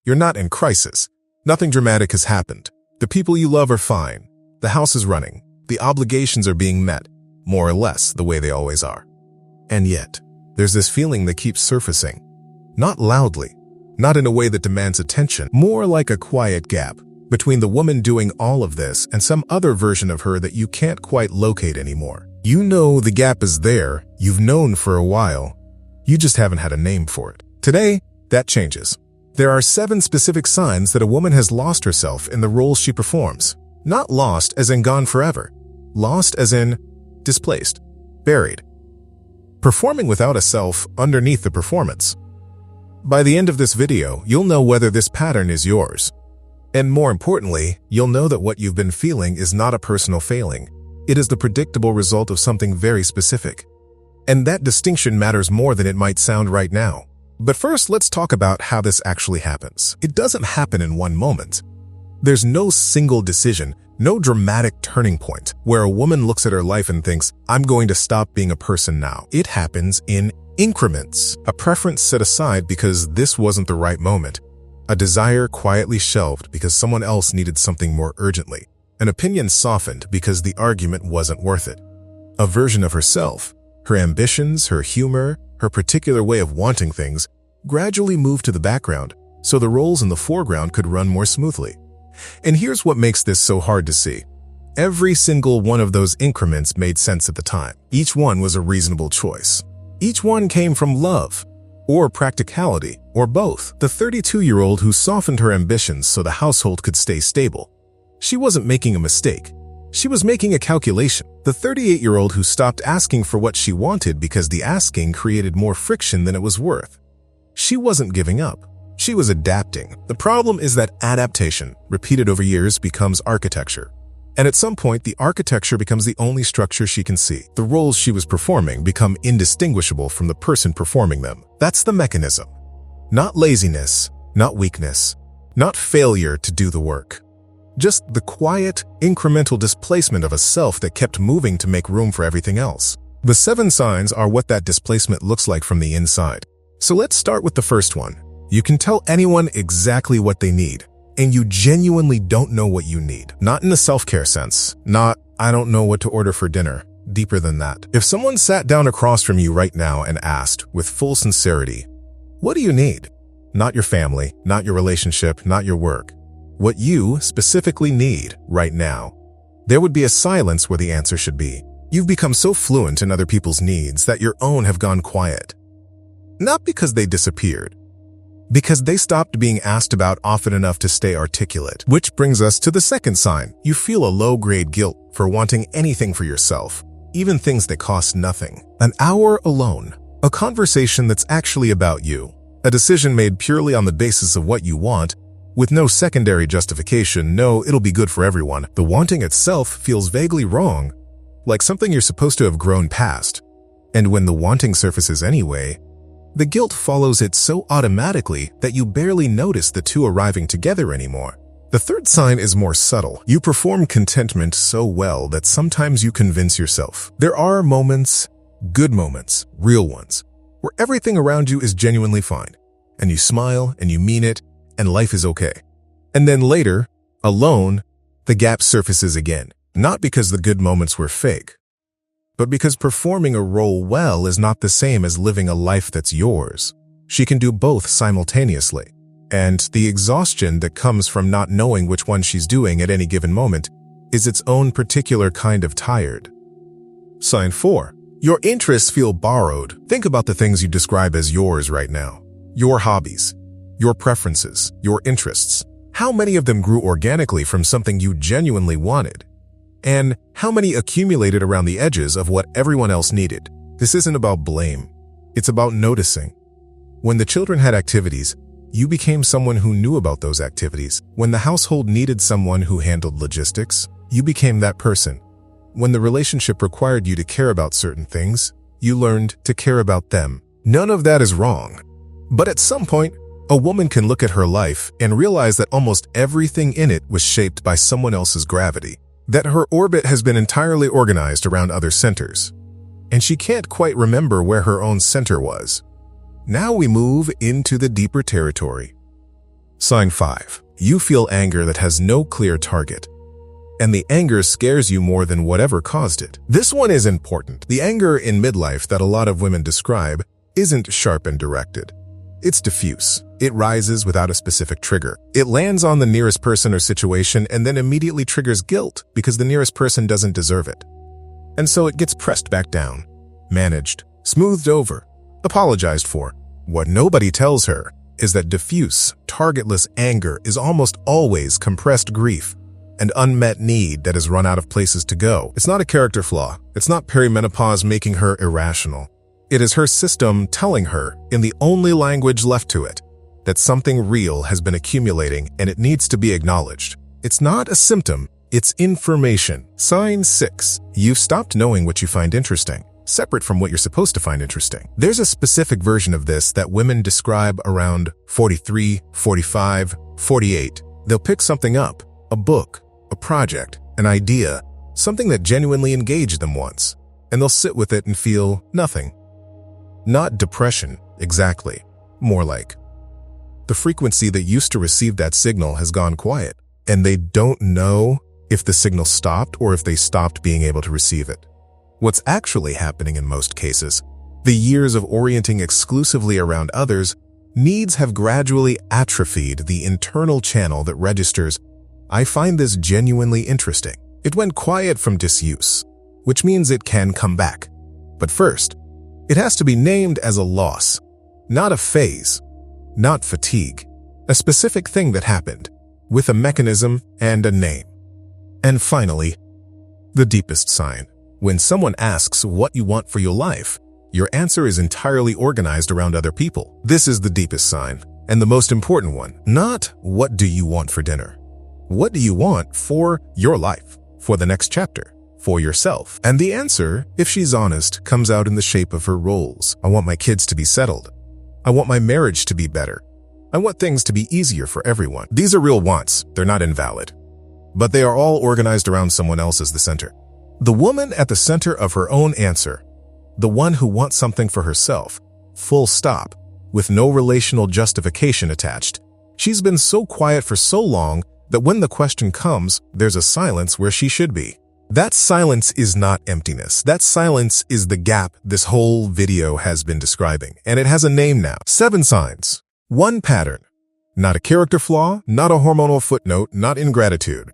You're not in crisis. Nothing dramatic has happened. The people you love are fine. The house is running. The obligations are being met, more or less the way they always are. And yet, there's this feeling that keeps surfacing. Not loudly, not in a way that demands attention, more like a quiet gap between the woman doing all of this and some other version of her that you can't quite locate anymore. You know the gap is there, you've known for a while, you just haven't had a name for it. Today, that changes. There are 7 specific signs that a woman has lost herself in the roles she performs. Not lost as in gone forever. Lost as in displaced, buried. Performing without a self underneath the performance. By the end of this video, you'll know whether this pattern is yours. And more importantly, you'll know that what you've been feeling is not a personal failing. It is the predictable result of something very specific. And that distinction matters more than it might sound right now. But first, let's talk about how this actually happens. It doesn't happen in one moment. There's no single decision, no dramatic turning point where a woman looks at her life and thinks, I'm going to stop being a person now. It happens in increments, a preference set aside because this wasn't the right moment, a desire quietly shelved because someone else needed something more urgently, an opinion softened because the argument wasn't worth it. A version of herself, her ambitions, her humor, her particular way of wanting things, gradually moved to the background so the roles in the foreground could run more smoothly. And here's what makes this so hard to see. Every single one of those increments made sense at the time. Each one was a reasonable choice. Each one came from love, or practicality, or both. The 32-year-old who softened her ambitions so the household could stay stable. She wasn't making a mistake. She was making a calculation. The 38-year-old who stopped asking for what she wanted because the asking created more friction than it was worth. She wasn't giving up. She was adapting. The problem is that adaptation, repeated over years, becomes architecture. And at some point, the architecture becomes the only structure she can see. The roles she was performing become indistinguishable from the person performing them. That's the mechanism. Not laziness, not weakness, not failure to do the work. Just the quiet, incremental displacement of a self that kept moving to make room for everything else. The 7 signs are what that displacement looks like from the inside. So let's start with the first one. You can tell anyone exactly what they need, and you genuinely don't know what you need. Not in the self-care sense. Not, I don't know what to order for dinner. Deeper than that. If someone sat down across from you right now and asked, with full sincerity, what do you need? Not your family, not your relationship, not your work. What you specifically need right now. There would be a silence where the answer should be. You've become so fluent in other people's needs that your own have gone quiet. Not because they disappeared, because they stopped being asked about often enough to stay articulate. Which brings us to the second sign. You feel a low-grade guilt for wanting anything for yourself, even things that cost nothing. An hour alone, a conversation that's actually about you, a decision made purely on the basis of what you want, with no secondary justification, no, it'll be good for everyone. The wanting itself feels vaguely wrong, like something you're supposed to have grown past. And when the wanting surfaces anyway, the guilt follows it so automatically that you barely notice the two arriving together anymore. The third sign is more subtle. You perform contentment so well that sometimes you convince yourself. There are moments, good moments, real ones, where everything around you is genuinely fine, and you smile and you mean it, and life is okay. And then later, alone, the gap surfaces again. Not because the good moments were fake, but because performing a role well is not the same as living a life that's yours. She can do both simultaneously. And the exhaustion that comes from not knowing which one she's doing at any given moment is its own particular kind of tired. Sign 4. Your interests feel borrowed. Think about the things you describe as yours right now. Your hobbies, your preferences, your interests. How many of them grew organically from something you genuinely wanted? And how many accumulated around the edges of what everyone else needed? This isn't about blame. It's about noticing. When the children had activities, you became someone who knew about those activities. When the household needed someone who handled logistics, you became that person. When the relationship required you to care about certain things, you learned to care about them. None of that is wrong. But at some point, a woman can look at her life and realize that almost everything in it was shaped by someone else's gravity. That her orbit has been entirely organized around other centers, and she can't quite remember where her own center was. Now we move into the deeper territory. Sign 5. You feel anger that has no clear target, and the anger scares you more than whatever caused it. This one is important. The anger in midlife that a lot of women describe isn't sharp and directed. It's diffuse. It rises without a specific trigger. It lands on the nearest person or situation and then immediately triggers guilt because the nearest person doesn't deserve it. And so it gets pressed back down, managed, smoothed over, apologized for. What nobody tells her is that diffuse, targetless anger is almost always compressed grief, an unmet need that has run out of places to go. It's not a character flaw. It's not perimenopause making her irrational. It is her system telling her, in the only language left to it, that something real has been accumulating and it needs to be acknowledged. It's not a symptom, it's information. Sign 6. You've stopped knowing what you find interesting, separate from what you're supposed to find interesting. There's a specific version of this that women describe around 43, 45, 48. They'll pick something up, a book, a project, an idea, something that genuinely engaged them once, and they'll sit with it and feel nothing. Not depression, exactly. More like the frequency that used to receive that signal has gone quiet, and they don't know if the signal stopped or if they stopped being able to receive it. What's actually happening in most cases, the years of orienting exclusively around others, needs have gradually atrophied the internal channel that registers, I find this genuinely interesting. It went quiet from disuse, which means it can come back. But first, it has to be named as a loss, not a phase, not fatigue, a specific thing that happened, with a mechanism and a name. And finally, the deepest sign. When someone asks what you want for your life, your answer is entirely organized around other people. This is the deepest sign, and the most important one. Not what do you want for dinner? What do you want for your life, for the next chapter? For yourself. And the answer, if she's honest, comes out in the shape of her roles. I want my kids to be settled. I want my marriage to be better. I want things to be easier for everyone. These are real wants. They're not invalid. But they are all organized around someone else as the center. The woman at the center of her own answer. The one who wants something for herself. Full stop. With no relational justification attached. She's been so quiet for so long that when the question comes, there's a silence where she should be. That silence is not emptiness. That silence is the gap this whole video has been describing, and it has a name now. 7 signs. 1 pattern. Not a character flaw, not a hormonal footnote, not ingratitude.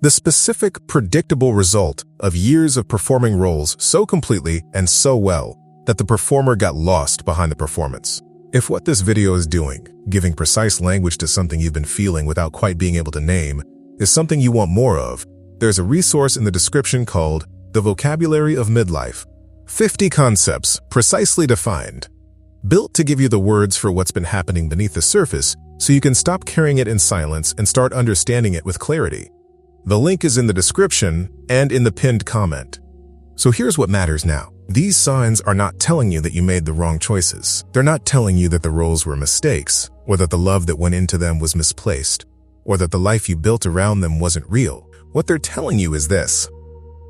The specific, predictable result of years of performing roles so completely and so well that the performer got lost behind the performance. If what this video is doing, giving precise language to something you've been feeling without quite being able to name, is something you want more of, there's a resource in the description called The Vocabulary of Midlife. 50 concepts, precisely defined, built to give you the words for what's been happening beneath the surface so you can stop carrying it in silence and start understanding it with clarity. The link is in the description and in the pinned comment. So here's what matters now. These signs are not telling you that you made the wrong choices. They're not telling you that the roles were mistakes, or that the love that went into them was misplaced, or that the life you built around them wasn't real. What they're telling you is this.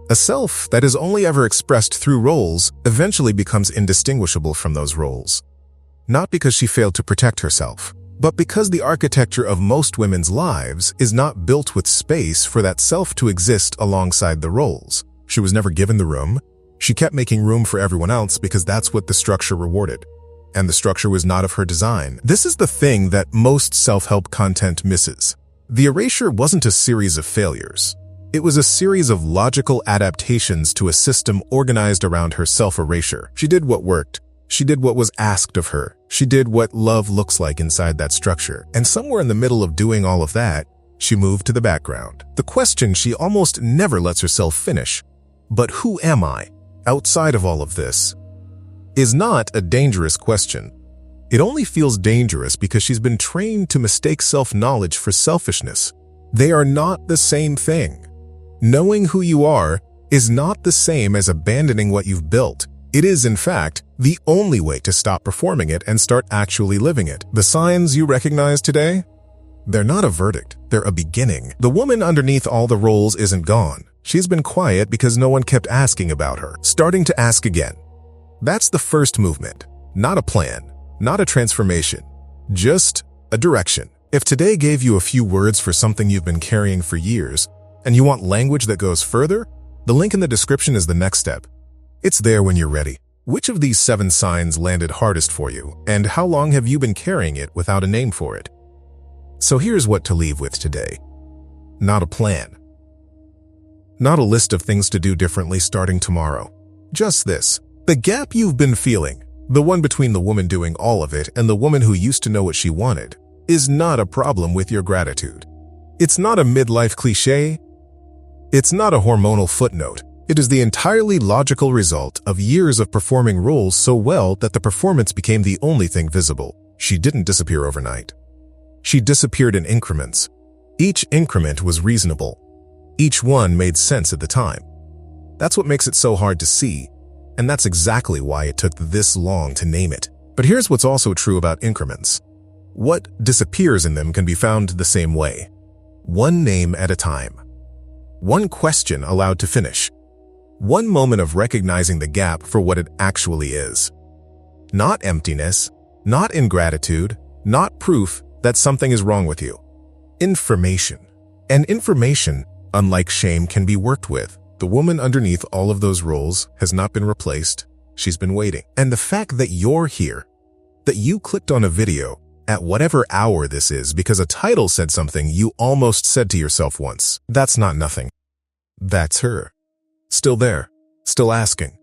A self that is only ever expressed through roles eventually becomes indistinguishable from those roles. Not because she failed to protect herself, but because the architecture of most women's lives is not built with space for that self to exist alongside the roles. She was never given the room. She kept making room for everyone else because that's what the structure rewarded. And the structure was not of her design. This is the thing that most self-help content misses. The erasure wasn't a series of failures. It was a series of logical adaptations to a system organized around her self-erasure. She did what worked. She did what was asked of her. She did what love looks like inside that structure. And somewhere in the middle of doing all of that, she moved to the background. The question she almost never lets herself finish, but who am I outside of all of this, is not a dangerous question. It only feels dangerous because she's been trained to mistake self-knowledge for selfishness. They are not the same thing. Knowing who you are is not the same as abandoning what you've built. It is, in fact, the only way to stop performing it and start actually living it. The signs you recognize today? They're not a verdict. They're a beginning. The woman underneath all the roles isn't gone. She's been quiet because no one kept asking about her. Starting to ask again. That's the first movement. Not a plan. Not a transformation, just a direction. If today gave you a few words for something you've been carrying for years, and you want language that goes further, the link in the description is the next step. It's there when you're ready. Which of these 7 signs landed hardest for you, and how long have you been carrying it without a name for it? So here's what to leave with today. Not a plan. Not a list of things to do differently starting tomorrow. Just this. The gap you've been feeling, the one between the woman doing all of it and the woman who used to know what she wanted, is not a problem with your gratitude. It's not a midlife cliché. It's not a hormonal footnote. It is the entirely logical result of years of performing roles so well that the performance became the only thing visible. She didn't disappear overnight. She disappeared in increments. Each increment was reasonable. Each one made sense at the time. That's what makes it so hard to see, and that's exactly why it took this long to name it. But here's what's also true about increments. What disappears in them can be found the same way. One name at a time. One question allowed to finish. One moment of recognizing the gap for what it actually is. Not emptiness, not ingratitude, not proof that something is wrong with you. Information. And information, unlike shame, can be worked with. The woman underneath all of those roles has not been replaced. She's been waiting. And the fact that you're here, that you clicked on a video at whatever hour this is because a title said something you almost said to yourself once, that's not nothing. That's her. Still there, still asking,